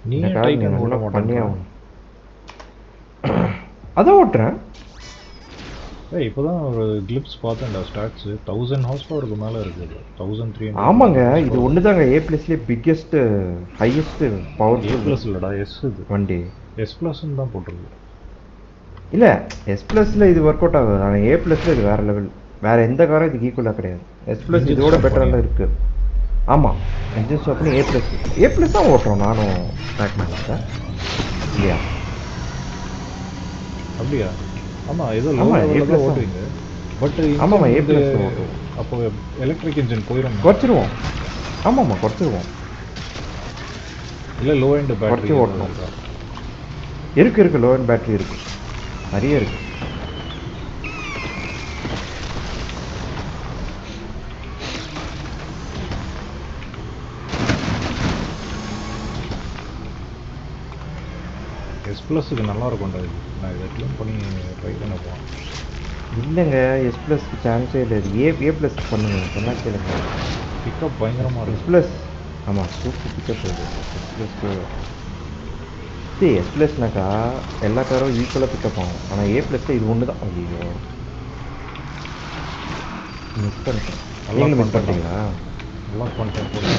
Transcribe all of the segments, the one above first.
நீ இந்த ஏன் கார் நீ டைக்கன் ஓட்ட நல்லா பண்ணியே மாட்டேன்ற? ஆகணும். அதான் ஓட்டுறேன். ஏய் இப்போதான் ஒரு கிளிப்ஸ் பார்த்தேன்டா ஸ்டாட்ஸ் 1000 ஹார்ஸ் பவருக்கு மேலே இருக்குது. 1300 ஆமாங்க, ஹார்ஸ் இது பவர். ஒன்று தாங்க ஏ+லேயே biggest highest a powerful plus இல்லைடா, எஸ் இது. வண்டி. எஸ் ப்ளஸ்ன்னு தான் போட்டிருக்கு. இல்லை, எஸ்+ல இது ஒர்க் அவுட் ஆகுது, ஆனால் ஏ+ல இது வேறு லெவல். வேறு எந்த காரும் இதுக்கு ஈக்குவலாக கிடையாது. எஸ்+, இன்ஜின் இதோட ஸ்டார்ட் பெட்டராக பண்ணியா? தான் இருக்குது. ஆமாம், இன்ஜின் ஸ்டாப் பண்ணி ஏ+, தான் ஓட்டுறோம் நானும் ட்ராக் மேலே இல்லையா? அப்படியா? ஆமாம், ஏதோ லோ ஆமாம், லெவலில் தான் A+ ஓட்டுவீங்க. பட் ஆமாம்மா, இன்ஜின் ஏ+, இது ஓட்டுவோம். அப்போ எலக்ட்ரிக் இன்ஜின் போயிடும். குறைச்சிருவோம். ஆமாம்மா, குறைச்சிருவோம். இல்லை லோ எண்ட் பேட்டரி குறைச்சி ஓட்டணும். இருக்குது லோ அண்ட் பேட்டரி இருக்குது, நிறைய இருக்குது. எஸ் ப்ளஸுக்கு நல்லா இருக்கும்டா இது. நான் இதை க்ளீன் பண்ணி ட்ரை பண்ண போவேன். இல்லைங்க, எஸ்+க்கு சான்ஸே இல்லை. இது ஏ+, பண்ணுங்க, சொன்னா கேளுங்க. பிக்கப் பயங்கரமாக இருக்கும். எஸ்+, ஆமாம், சூப்பர் பிக்கப் இருக்குது எஸ்+க்கு. எஸ்+னாக்கா எல்லா காரும் ஈக்குவலாக பிக்கப் ஆகும், ஆனால் ஏ+ல இது ஒன்று தான். ஐயோ, மிஸ் பண்ணிட்டேன். நீங்களும் மிஸ் பண்ணிட்டீங்களா? நல்லா பண்ணிட்டேன் போல.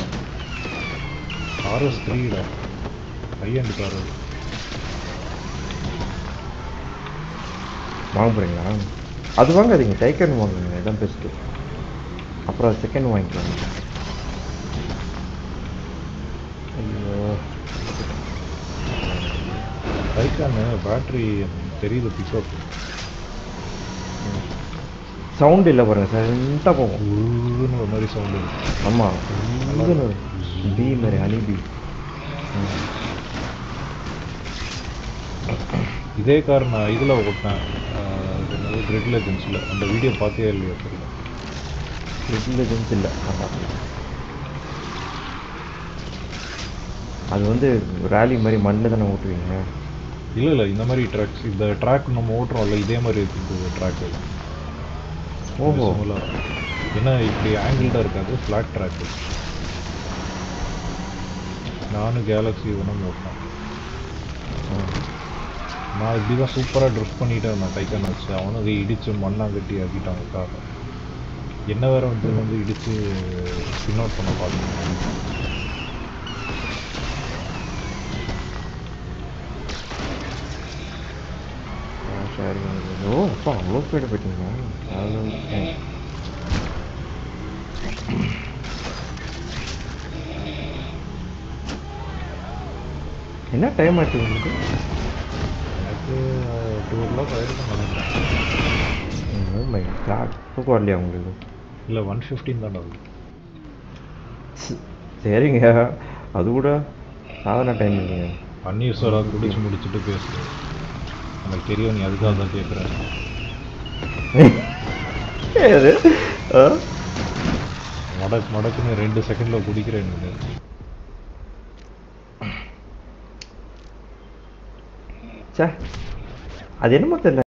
RS3டா, ஹை அண்ட் கார். வாங்க போகிறீங்களா? அது வாங்காதீங்க, டைக்கன் வாங்குங்க, இதுதான் பெஸ்ட்டு. அப்புறம் செகண்ட் வாங்கிக்கலாம். ஐயோ, டைக்கானு பேட்ரி தெரியுது பிக்கப். சவுண்டு இல்லை பாருங்கள், சைலண்ட்டாக போகும். உருன்னு ஒரு மாதிரி சவுண்டு இருக்கு. ஆமாம், பீ மாதிரி ஹனி பீ. இதே கார் நான் இதில் ஓட்டினேன், கிரிட் லெஜெண்ட்ஸில். அந்த வீடியோ பார்த்தே இல்லையா தெரியல. கிரிட் லெஜெண்ட்ஸ் இல்லை, ஆமாம். அது வந்து ரேலி மாதிரி மண்ணில் தானே ஓட்டுவீங்க? இல்லை இந்த மாதிரி ட்ராக்ஸ், இந்த ட்ராக் நம்ம ஓட்டுறோம்ல, இதே மாதிரி இருக்குது ட்ராக்கு. ஓஹோ, ஏன்னா இப்படி ஆங்கிள்டாக இருக்காது, ஃப்ளாட் ட்ராக்கு. நானும் கேலக்ஸி ஒன்றும் ஓட்டினேன். நான் இப்படி தான் சூப்பராக ட்ரிஃப்ட் பண்ணிகிட்டே இருந்தேன் டைக்கான் வச்சு. அவனும் அதை இடித்து மண்ணாக கட்டி ஆக்கிட்டாங்க காரை. என்ன வேற வந்து இடித்து ஸ்பின் அவுட் பண்ண பார்த்துருக்கேன். ஓ அப்பா, அவ்வளோ ஸ்பீடு போயிட்டீங்களா? என்ன டைம் ஆச்சு உங்களுக்கு? எனக்கு 2 o'clock ஆகிருக்கும் நினைக்கிறேன். ஓ மை காட், தூக்கம் வரலையா உங்களுக்கு? இல்லை 1:15 தான் ஆகுது. சரிங்க, அது கூட சாதாரண டைம் இல்லைங்க. அன்யூஸ்வலாக குடிச்சு முடிச்சுட்டு பேசுகிறேன். எனக்கு தெரியும் நீ அதுக்காக தான் கேட்குறேன். மடக்குன்னு 2 செகண்டில் குடிக்கிறேன். அது என்னமோ தெரியல.